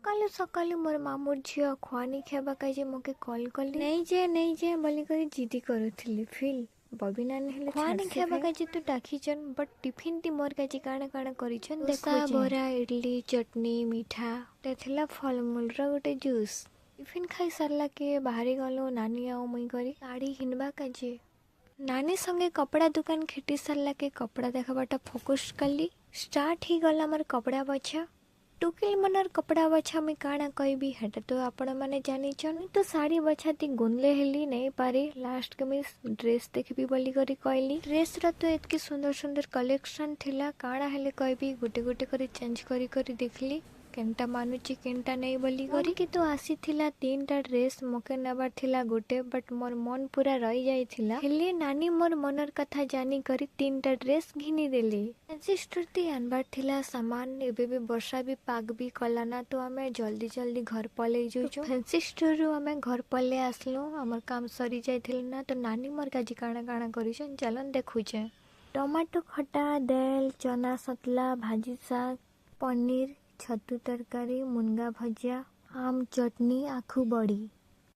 सकालू सकालू मोर मामूर झील खुआनी खावा काजे मके कॉल कली नहीं जे बोली कर जिदी करुथिली फिल बबी नानी हेले खुआनी खावा काजे तो डाकीचन बट टिफिन टी मोर काजे काना काना करिछन देखो बरा इडली चटनी मीठा तेथला फलमूल रो गोटे जूस टिफिन खाई सारला के बाहरी गलो नानी आउ मुई करी साड़ी किनबा काजे नानी संगे कपड़ा दुकान खिटी सारला के कपड़ा देखाबाटा फोकस कली स्टार्ट ही गला मोर कपड़ा बछा टुकिल मनर कपड़ा बछा मुई काना कहबी हेटा तो आपण माने जानिछन तो साड़ी बछाती गुनले हेली नहीं पारी लास्ट के मिस ड्रेस देखबी बोली करी कहली ड्रेस रा तो एतकी सुंदर सुंदर कलेक्शन थिला काना हेले कहबी गोटे गोटे करी चेंज करी करी देखली केनटा मानुची केनटा नहीं बोली करी कि तो आसी थिला तीनटा ड्रेस मके नबार थिला गोटे बट मोर मन पूरा रही जाई थिला हेले नानी मोर मनर कथा जानी करी तीनटा ड्रेस घिनी देली सिस्टर ती आनबार थिला सामान एबे भी वर्षा भी पाग भी कलाना तो आमे जल्दी जल्दी घर पले जोजो फैंसी स्टोर रु आमे घर पले आसलो हमर काम सरी जाइथिल ना तो नानी मोर काजी काना काना करिसन चलन देखुचे टमाटो खटा दाल चना सतला भाजी साग पनीर छतु तरकारी मुनगा भजिया आम चटनी आखु बड़ी।